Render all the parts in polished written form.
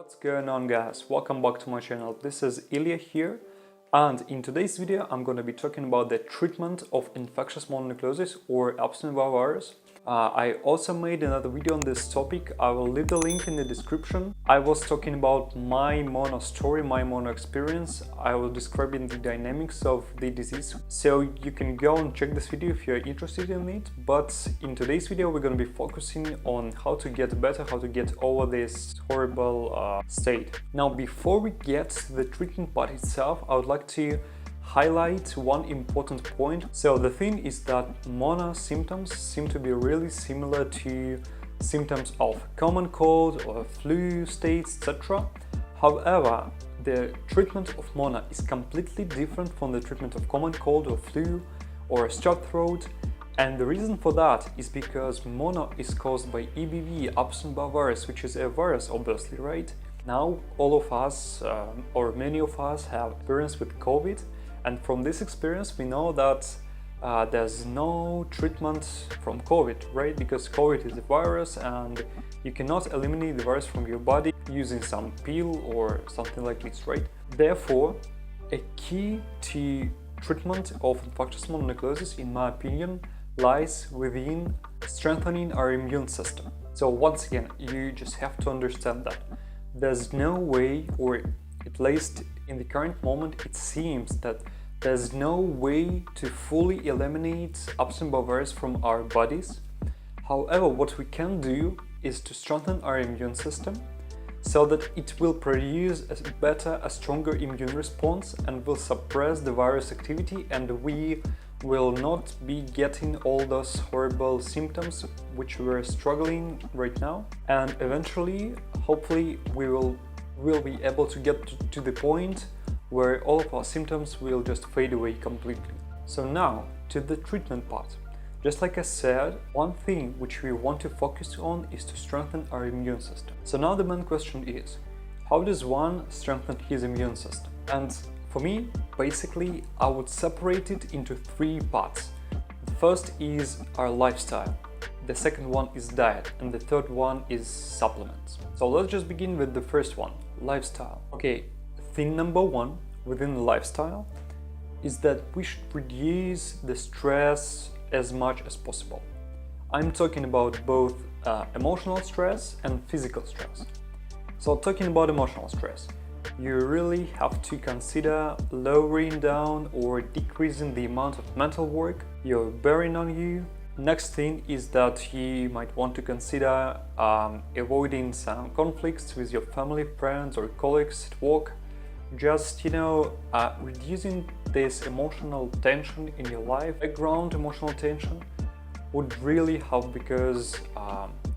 What's going on, guys? Welcome back to my channel. This is Ilya here, and in today's video I'm going to be talking about the treatment of infectious mononucleosis or Epstein-Barr virus. I also made another video on this topic. I will leave the link in the description. I was talking about my mono story, my mono experience. I will describe in the dynamics of the disease, so you can go and check this video if you're interested in it. But in today's video we're going to be focusing on how to get better, how to get over this horrible state. Now, before we get to the treatment part itself, I would like to highlight one important point. So the thing is that mono symptoms seem to be really similar to symptoms of common cold or flu states, etc. However, the treatment of mono is completely different from the treatment of common cold or flu or strep throat, and the reason for that is because mono is caused by EBV, Epstein-Barr virus, which is a virus, obviously, right? Now all of us or many of us have experience with COVID, and from this experience we know that there's no treatment from COVID, right? Because COVID is a virus and you cannot eliminate the virus from your body using some pill or something like this, right? Therefore, a key to treatment of infectious mononucleosis, in my opinion, lies within strengthening our immune system. So once again, you just have to understand that there's no way, or at least in the current moment it seems that there's no way to fully eliminate Epstein-Barr virus from our bodies. However, what we can do is to strengthen our immune system so that it will produce a stronger immune response and will suppress the virus activity, and we will not be getting all those horrible symptoms which we're struggling right now. And eventually, hopefully, we'll be able to get to the point where all of our symptoms will just fade away completely. So now to the treatment part. Just like I said, one thing which we want to focus on is to strengthen our immune system. So now the main question is, how does one strengthen his immune system? And for me, basically, I would separate it into three parts. The first is our lifestyle, the second one is diet, and the third one is supplements. So let's just begin with the first one, lifestyle. Okay, thing number one within the lifestyle is that we should reduce the stress as much as possible. I'm talking about both emotional stress and physical stress. So talking about emotional stress, you really have to consider lowering down or decreasing the amount of mental work you're bearing on you. Next thing is that you might want to consider avoiding some conflicts with your family, friends or colleagues at work. Just, reducing this emotional tension in your life, background emotional tension, would really help, because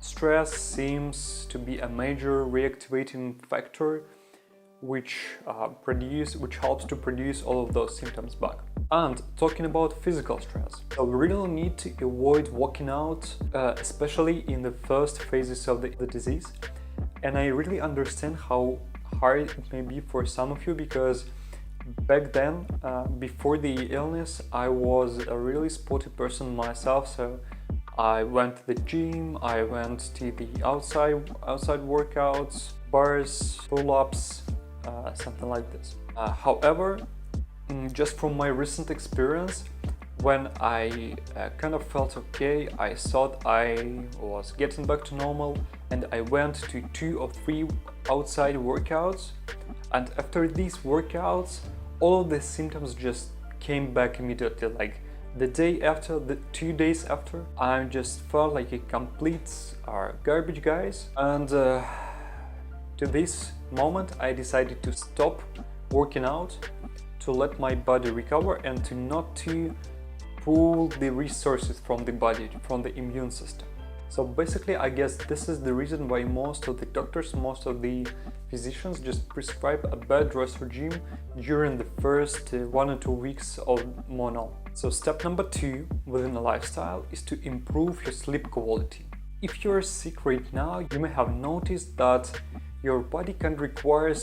stress seems to be a major reactivating factor which helps to produce all of those symptoms back. And talking about physical stress, so we really need to avoid working out, especially in the first phases of the disease. And I really understand how hard it may be for some of you, because back then, before the illness, I was a really sporty person myself. So I went to the gym, I went to the outside workouts, bars, pull-ups, something like this. However, just from my recent experience, when I kind of felt okay, I thought I was getting back to normal, and I went to 2 or 3 outside workouts, and after these workouts all of the symptoms just came back immediately. Like the day after, the 2 days after, I just felt like a complete garbage, guys. And to this moment I decided to stop working out, to let my body recover, and to not to pull the resources from the body, from the immune system. So basically, I guess this is the reason why most of the doctors, most of the physicians just prescribe a bed rest regime during the first 1 or 2 weeks of mono. So step number 2 within the lifestyle is to improve your sleep quality. If you're sick right now, you may have noticed that your body can require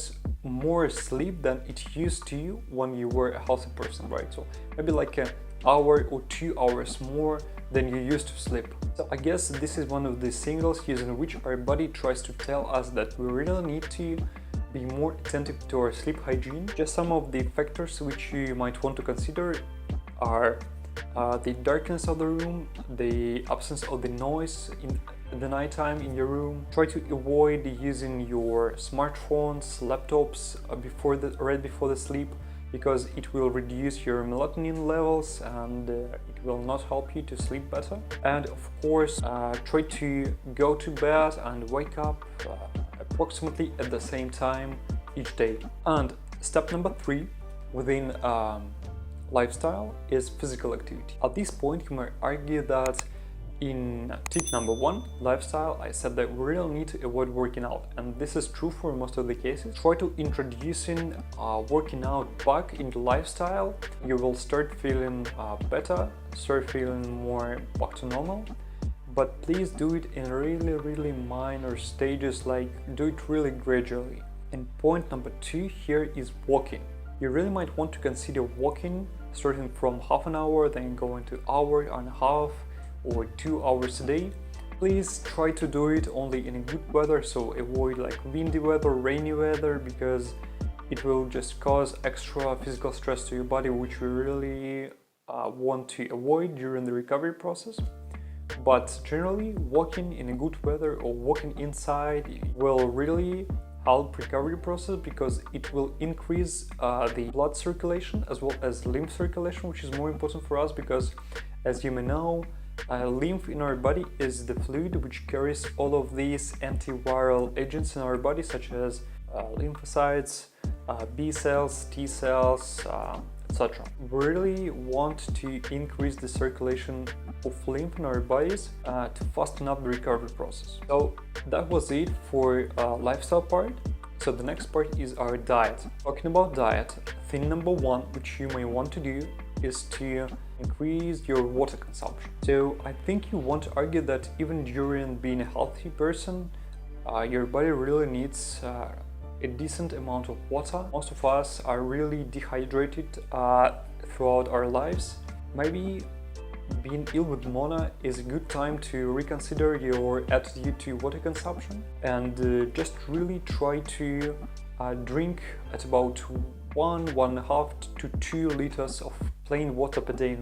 more sleep than it used to when you were a healthy person, right? So maybe like hour or 2 hours more than you used to sleep. So I guess this is one of the signals using which our body tries to tell us that we really need to be more attentive to our sleep hygiene. Just some of the factors which you might want to consider are the darkness of the room, the absence of the noise in the nighttime in your room. Try to avoid using your smartphones, laptops right before the sleep, because it will reduce your melatonin levels and it will not help you to sleep better. And of course, try to go to bed and wake up approximately at the same time each day. And step number 3 within lifestyle is physical activity. At this point, you might argue that in tip number 1, lifestyle, I said that we really need to avoid working out, and this is true for most of the cases. Try to introducing working out back into lifestyle. You will start feeling better, start feeling more back to normal, but please do it in really minor stages, like do it really gradually. And point number 2 here is walking. You really might want to consider walking, starting from half an hour, then going to hour and a half or 2 hours a day. Please try to do it only in a good weather, so avoid like windy weather, rainy weather, because it will just cause extra physical stress to your body, which we really want to avoid during the recovery process. But generally, walking in a good weather or walking inside will really help recovery process, because it will increase the blood circulation as well as lymph circulation, which is more important for us because, as you may know, lymph in our body is the fluid which carries all of these antiviral agents in our body, such as lymphocytes, B cells, T cells, etc. We really want to increase the circulation of lymph in our bodies to fasten up the recovery process. So that was it for lifestyle part. So the next part is our diet. Talking about diet, thing number 1 which you may want to do is to increase your water consumption. So I think you want to argue that even during being a healthy person, your body really needs a decent amount of water. Most of us are really dehydrated throughout our lives. Maybe being ill with Mona is a good time to reconsider your attitude to water consumption and just really try to drink at about 1.5 to 2 liters of plain water per day.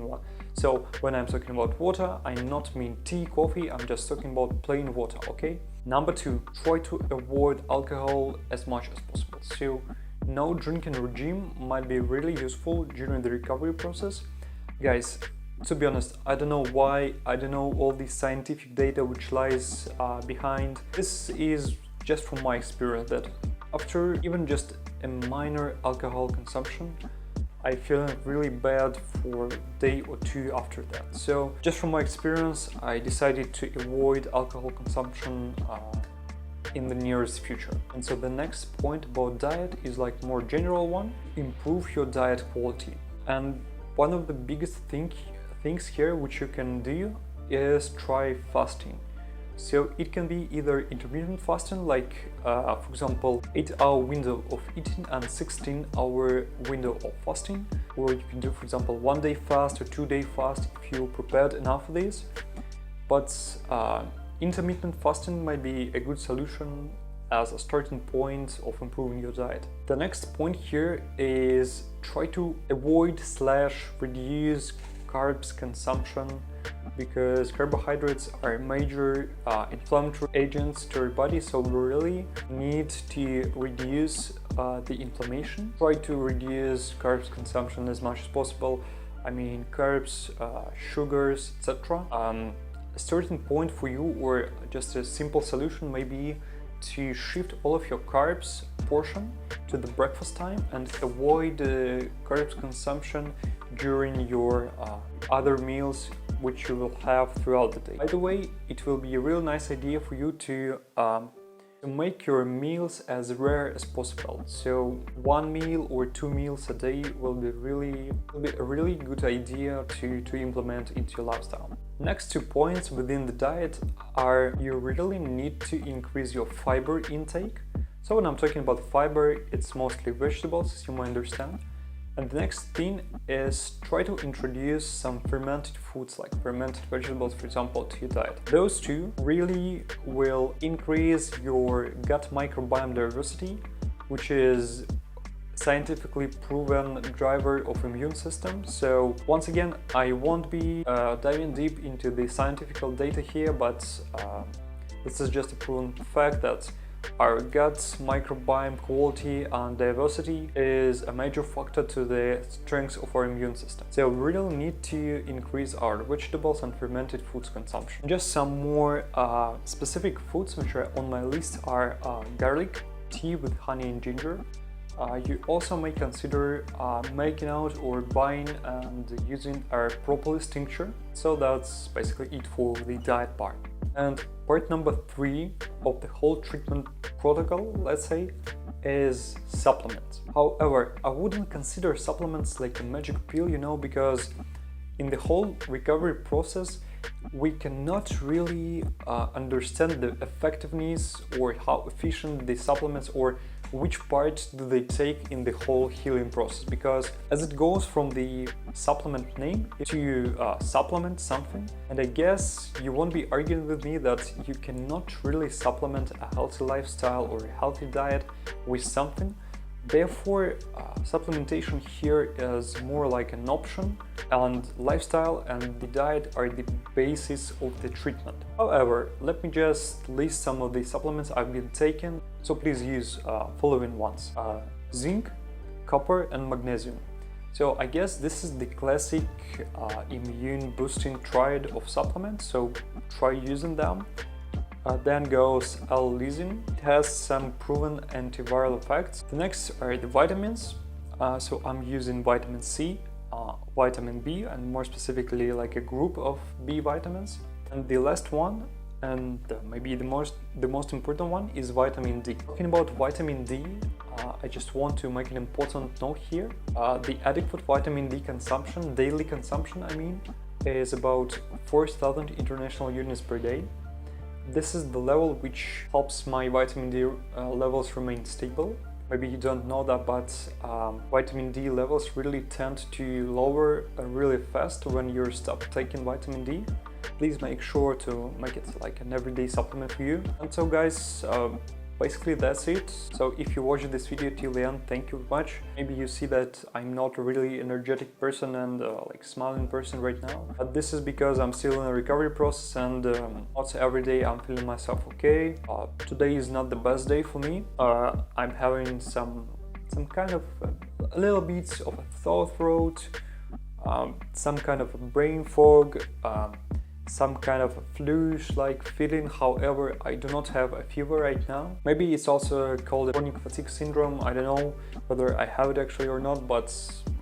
So when I'm talking about water, I not mean tea, coffee, I'm just talking about plain water, okay? Number 2, try to avoid alcohol as much as possible. So no drinking regime might be really useful during the recovery process. Guys, to be honest, I don't know why, I don't know all the scientific data which lies behind. This is just from my experience that after even just a minor alcohol consumption, I feel really bad for a day or 2 after that. So just from my experience, I decided to avoid alcohol consumption in the nearest future. And so the next point about diet is like more general one: improve your diet quality. And one of the biggest things here which you can do is try fasting. So it can be either intermittent fasting, like for example 8-hour window of eating and 16-hour window of fasting, or you can do, for example, 1-day fast or 2-day fast if you prepared enough of these. But intermittent fasting might be a good solution as a starting point of improving your diet. The next point here is try to avoid/reduce carbs consumption, because carbohydrates are major inflammatory agents to our body, so we really need to reduce the inflammation. Try to reduce carbs consumption as much as possible. I mean carbs, sugars, etc. A starting point for you, or just a simple solution, may be to shift all of your carbs portion to the breakfast time and avoid carbs consumption during your other meals which you will have throughout the day. By the way, it will be a real nice idea for you to make your meals as rare as possible. So 1 meal or 2 meals a day will be a really good idea to implement into your lifestyle. Next 2 points within the diet are: you really need to increase your fiber intake. So when I'm talking about fiber, it's mostly vegetables, as you might understand. And the next thing is try to introduce some fermented foods like fermented vegetables, for example, to your diet. Those two really will increase your gut microbiome diversity, which is scientifically proven driver of immune system. So once again, I won't be diving deep into the scientific data here, but this is just a proven fact that our gut microbiome quality and diversity is a major factor to the strength of our immune system. So we really need to increase our vegetables and fermented foods consumption. Just some more specific foods which are on my list are garlic, tea with honey and ginger. You also may consider making out or buying and using a propolis tincture. So that's basically it for the diet part. And part number 3 of the whole treatment protocol, let's say, is supplements. However, I wouldn't consider supplements like a magic pill, you know, because in the whole recovery process, we cannot really understand the effectiveness or how efficient the supplements or which part do they take in the whole healing process, because as it goes from the supplement name to supplement something, and I guess you won't be arguing with me that you cannot really supplement a healthy lifestyle or a healthy diet with something. Therefore, supplementation here is more like an option, and lifestyle and the diet are the basis of the treatment. However, let me just list some of the supplements I've been taking, so please use following ones: zinc, copper and magnesium. So I guess this is the classic immune boosting triad of supplements, so try using them. Then goes L-leucine. It has some proven antiviral effects. The next are the vitamins. So I'm using vitamin C, vitamin B, and more specifically like a group of B vitamins. And the last one, and maybe the most important one, is vitamin D. Talking about vitamin D, I just want to make an important note here. The adequate vitamin D consumption, daily consumption I mean, is about 4,000 international units per day. This is the level which helps my vitamin D levels remain stable. Maybe you don't know that, but vitamin D levels really tend to lower really fast when you stop taking vitamin D. Please make sure to make it like an everyday supplement for you. And so guys, basically that's it. So if you watched this video till the end, thank you very much. Maybe you see that I'm not a really energetic person and like smiling person right now, but this is because I'm still in a recovery process, and not every day I'm feeling myself okay. Today is not the best day for me. I'm having some kind of a little bit of a sore throat, some kind of a brain fog, some kind of a flu-like feeling. However, I do not have a fever right now. Maybe it's also called chronic fatigue syndrome. I don't know whether I have it actually or not, but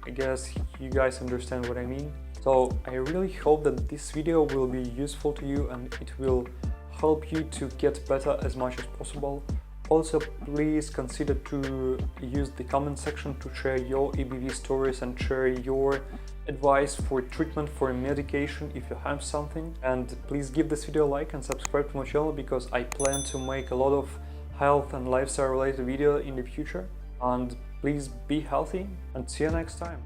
I guess you guys understand what I mean. So I really hope that this video will be useful to you and it will help you to get better as much as possible. Also, please consider to use the comment section to share your EBV stories and share your advice for treatment for medication if you have something. And please give this video a like and subscribe to my channel, because I plan to make a lot of health and lifestyle related video in the future. And please be healthy and see you next time.